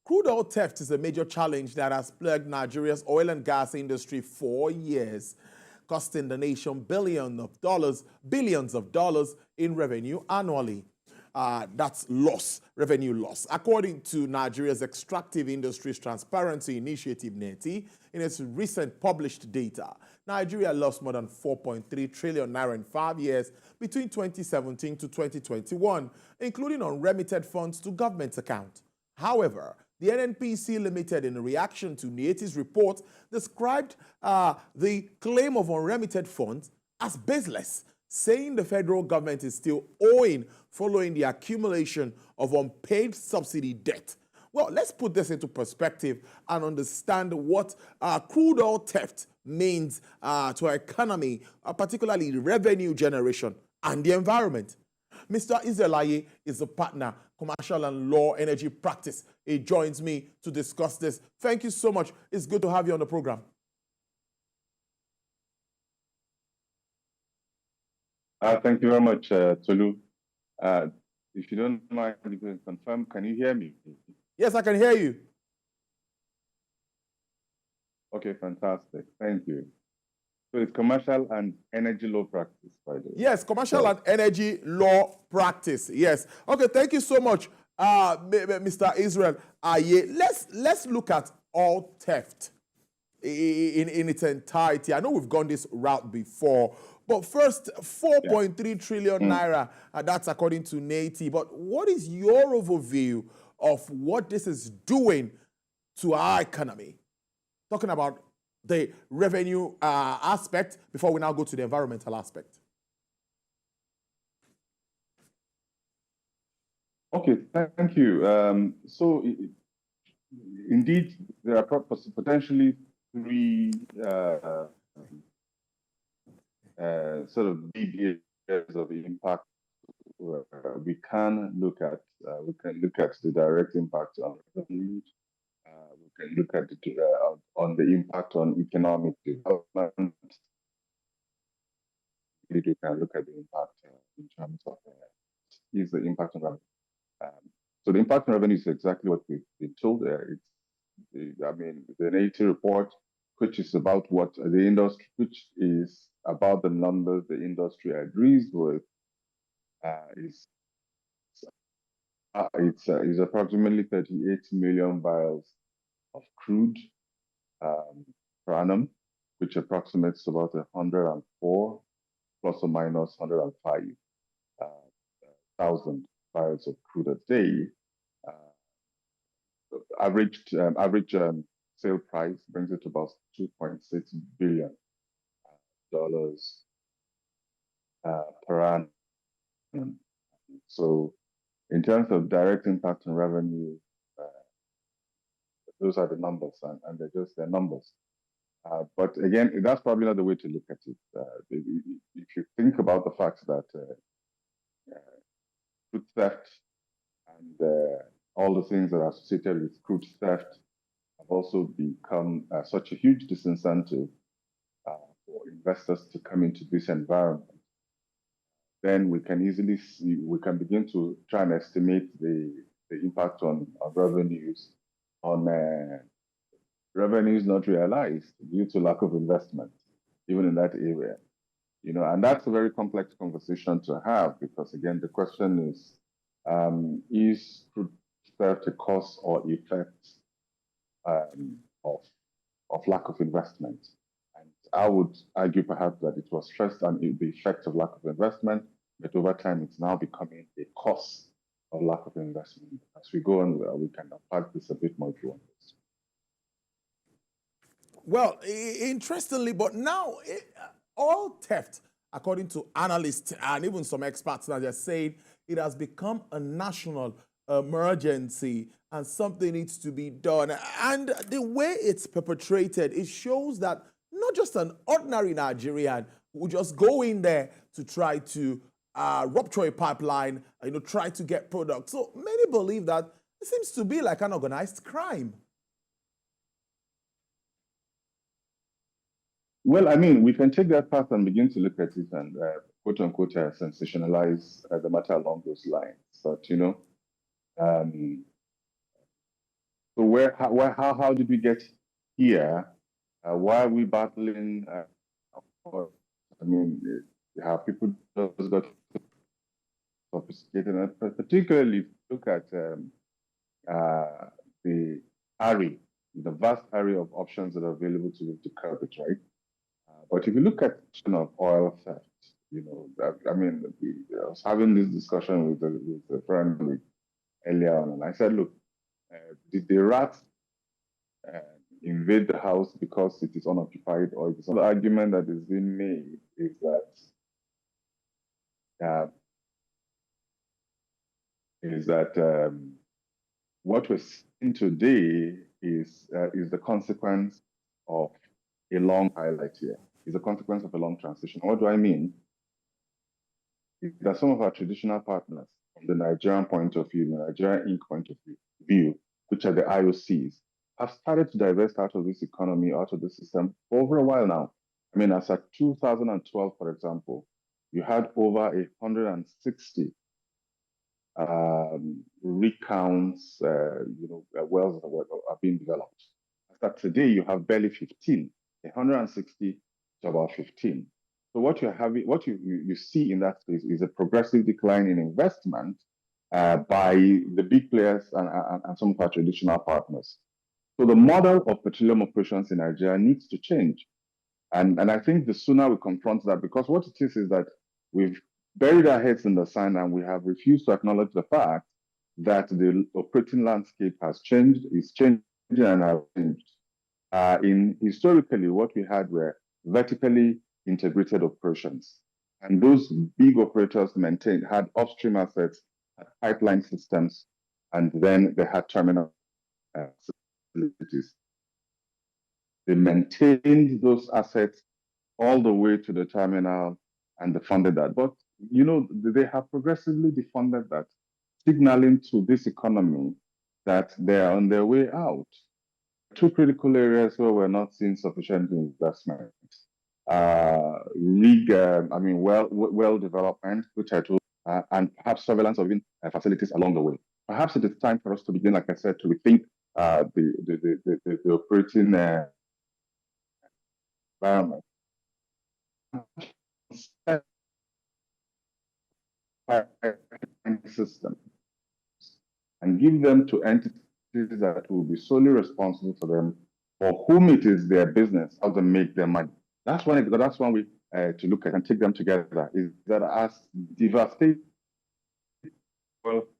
Crude oil theft is a major challenge that has plagued Nigeria's oil and gas industry for years, costing the nation billions of dollars in revenue annually. That's revenue loss. According to Nigeria's Extractive Industries Transparency Initiative, NETI, in its recent published data, Nigeria lost more than 4.3 trillion naira in 5 years between 2017 to 2021, including unremitted funds to government accounts. However, the NNPC Limited, in reaction to NETI's report, described the claim of unremitted funds as baseless, saying the federal government is still owing following the accumulation of unpaid subsidy debt. Well, let's put this into perspective and understand what crude oil theft means to our economy, particularly revenue generation and the environment. Mr. Izelaye is a partner, commercial and law energy practice. He joins me to discuss this. Thank you so much. It's good to have you on the program. Thank you very much, Tolu. If you don't mind, you can confirm, can you hear me? Yes, I can hear you. Okay, fantastic. Thank you. So it's commercial and energy law practice, by the way. Yes, commercial and energy law practice. Yes. Okay, thank you so much, Mr. Israel. Let's look at all theft in its entirety. I know we've gone this route before, but first, 4.3 trillion naira, that's according to NETI. But what is your overview of what this is doing to our economy? Talking about the revenue aspect before we now go to the environmental aspect. Okay, thank you. So indeed, there are potentially three sort of big areas of impact we can look at. We can look at the direct impact on revenues. We can look at on the impact on economic development. We can look at the impact in terms of is the impact on revenue. So the impact on revenue is exactly what we've been told there. I mean, the NETI report, which is about what the industry, which is about the numbers the industry agrees with, is approximately 38 million barrels of crude per annum, which approximates about 104 plus or minus 105 thousand barrels of crude a day. Average sale price brings it to about $2.6 billion per annum. So in terms of direct impact on revenue, those are the numbers, and they're just their numbers. But again, that's probably not the way to look at it. If you think about the fact that crude theft and all the things that are associated with crude theft have also become such a huge disincentive for investors to come into this environment, then we can easily see, we can begin to try and estimate the impact on revenues, on revenues not realized due to lack of investment, even in that area. You know, and that's a very complex conversation to have, because again, the question is crude theft a cause or effect of lack of investment? And I would argue perhaps that it was first the effect of lack of investment, but over time it's now becoming a cause of lack of investment. As we go on, we can unpack this a bit more if you want. Well, interestingly, but now all theft, according to analysts and even some experts now, they're saying it has become a national emergency and something needs to be done. And the way it's perpetrated, it shows that not just an ordinary Nigerian who just go in there to try to rupture a pipeline, try to get products. So many believe that it seems to be like an organized crime. Well, I mean, we can take that path and begin to look at it and quote unquote sensationalize the matter along those lines. But, So how did we get here? Why are we battling? I mean, how people just got sophisticated, and particularly if you look at the array, the vast array of options that are available to curb it, right? But if you look at the question of oil theft, I mean, I was having this discussion with a friend earlier on, and I said, look, did the rats invade the house because it is unoccupied, or it is the argument that is being made is that what we're seeing today is the consequence of a long highlight here. Is a consequence of a long transition. What do I mean? That some of our traditional partners, from the Nigerian point of view, the Nigerian Inc. point of view, which are the IOCs, have started to divest out of this economy, out of the system for over a while now. I mean, as at 2012, for example, you had over 160 recounts, wells that are being developed. As at today, you have barely 15, 160 to about 15. So what you see in that space is a progressive decline in investment by the big players and some of our traditional partners. So the model of petroleum operations in Nigeria needs to change. And I think the sooner we confront that, because what it is that we've buried our heads in the sand and we have refused to acknowledge the fact that the operating landscape has changed, is changing and has changed. Historically, what we had were vertically integrated operations. And those big operators had upstream assets, had pipeline systems, and then they had terminal facilities. They maintained those assets all the way to the terminal and they funded that. But, they have progressively defunded that, signaling to this economy that they're on their way out. Two critical areas where we're not seeing sufficient investment. Well development, which I told, and perhaps surveillance of facilities along the way. Perhaps it is time for us to begin, like I said, to rethink the operating environment. System and give them to entities that will be solely responsible for them, for whom it is their business, how to make their money. That's one way to look at and take them together. Is that as devastating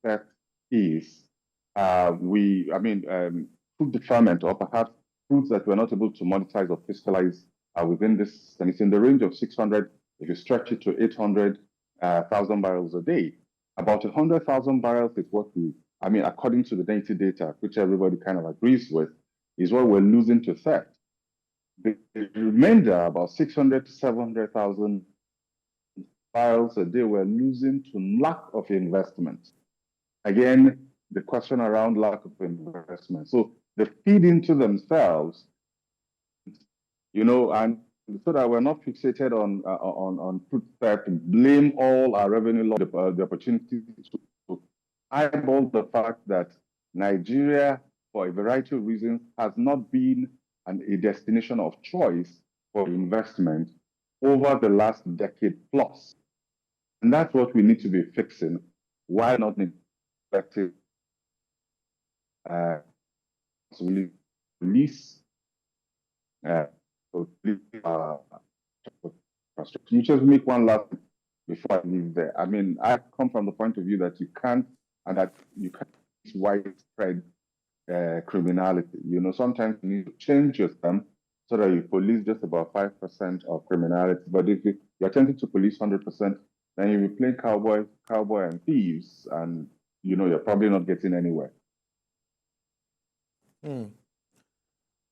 theft is, food deferment, or perhaps foods that we're not able to monetize or fiscalize within this system. It's in the range of 600, if you stretch it to 800,000 barrels a day. About 100,000 barrels is what according to the DENITI data, which everybody kind of agrees with, is what we're losing to theft. The remainder, about 600 to 700,000 barrels a day, we're losing to lack of investment. Again, the question around lack of investment. So they feed into themselves, and so that we're not fixated on food theft and blame all our revenue loss, the opportunity to eyeball the fact that Nigeria, for a variety of reasons, has not been a destination of choice for investment over the last decade plus. And that's what we need to be fixing. Why not neglecting release just make one last before I leave there. I mean, I come from the point of view that you can't widespread criminality. Sometimes you need to change your system so that you police just about 5% of criminality. But if you're attempting to police 100%, then you'll be playing cowboy and thieves, and you're probably not getting anywhere.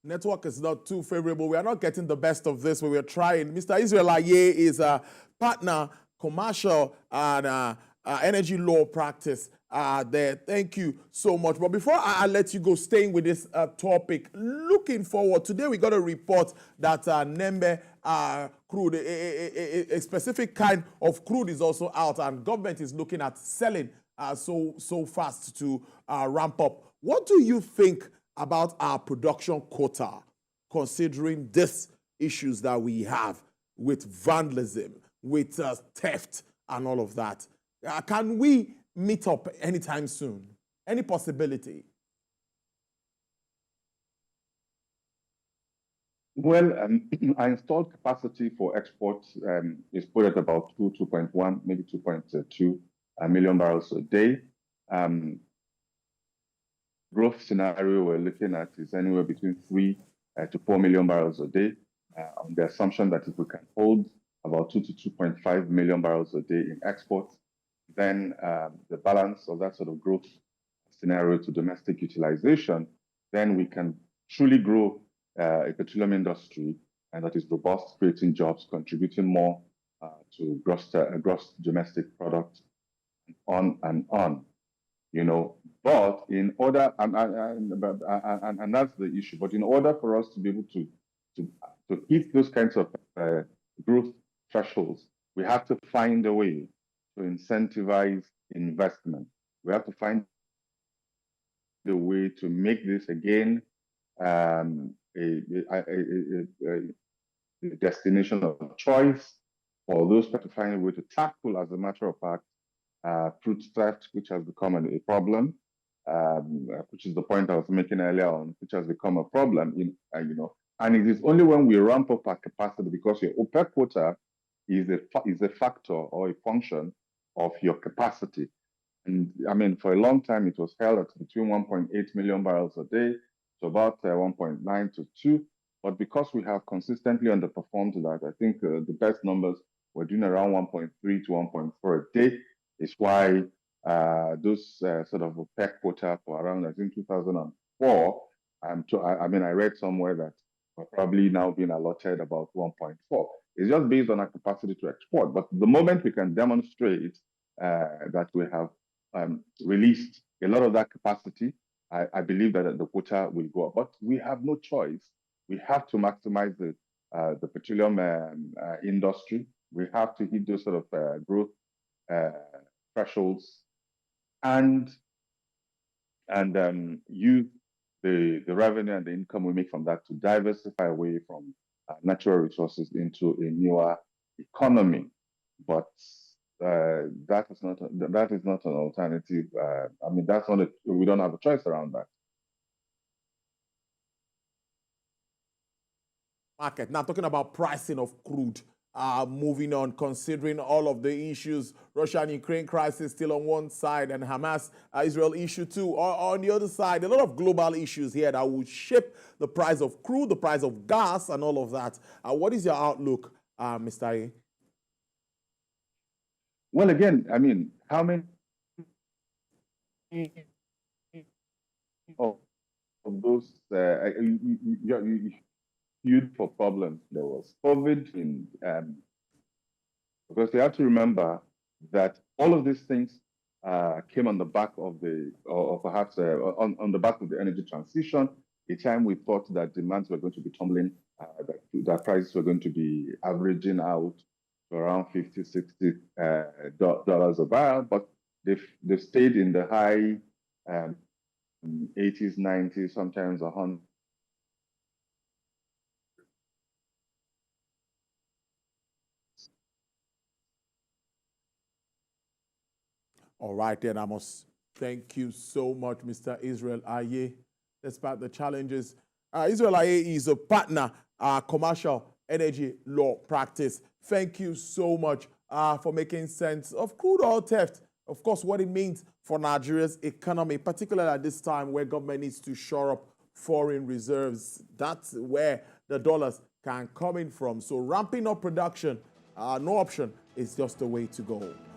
Network is not too favorable. We are not getting the best of this, but we're trying. Mr. Israel Aye is a partner, commercial and energy law practice there. Thank you so much. But before I let you go, staying with this topic, looking forward, today we got a report that Nembe crude, a specific kind of crude is also out, and government is looking at selling so fast to ramp up. What do you think about our production quota, considering these issues that we have with vandalism, with theft, and all of that? Can we meet up anytime soon? Any possibility? Well, our installed capacity for exports is put at about 2.1, maybe 2.2 million barrels a day. Growth scenario we're looking at is anywhere between 3 to 4 million barrels a day, on the assumption that if we can hold about 2 to 2.5 million barrels a day in exports, then the balance of that sort of growth scenario to domestic utilization, then we can truly grow a petroleum industry, and that is robust, creating jobs, contributing more to gross domestic product, on and on. You know, but in order, and that's the issue. But in order for us to be able to hit those kinds of growth thresholds, we have to find a way to incentivize investment. We have to find the way to make this again a destination of choice for those to find a way to tackle, as a matter of fact, fruit theft, which has become a problem, which is the point I was making earlier on, which has become a problem. And it is only when we ramp up our capacity, because your OPEC quota is a factor or a function of your capacity. And I mean, for a long time, it was held at between 1.8 million barrels a day to about 1.9 to 2. But because we have consistently underperformed that, I think the best numbers were doing around 1.3 to 1.4 a day, is why those sort of OPEC quota for around, I think, 2004, I read somewhere that we're probably now being allotted about 1.4. It's just based on our capacity to export. But the moment we can demonstrate that we have released a lot of that capacity, I believe that the quota will go up. But we have no choice. We have to maximize the petroleum industry. We have to hit those sort of growth thresholds, and use the revenue and the income we make from that to diversify away from natural resources into a newer economy. But that is not an alternative. That's not we don't have a choice around that. Market. Now, talking about pricing of crude, moving on, considering all of the issues, Russia and Ukraine crisis still on one side, and Hamas-Israel issue too. On the other side, a lot of global issues here that will shape the price of crude, the price of gas, and all of that. What is your outlook, Mr. A? Well, again, how many of those huge for problems? There was COVID, because you have to remember that all of these things came on the back of perhaps on the back of the energy transition. A time we thought that demands were going to be tumbling, that prices were going to be averaging out to around $50, $60 a barrel, but they've stayed in the high 80s, 90s, sometimes 100. All right, then I must thank you so much, Mr. Israel Aye. Despite the challenges, Israel Aye is a partner, commercial energy law practice. Thank you so much for making sense of crude oil theft. Of course, what it means for Nigeria's economy, particularly at this time where government needs to shore up foreign reserves. That's where the dollars can come in from. So ramping up production, no option, is just the way to go.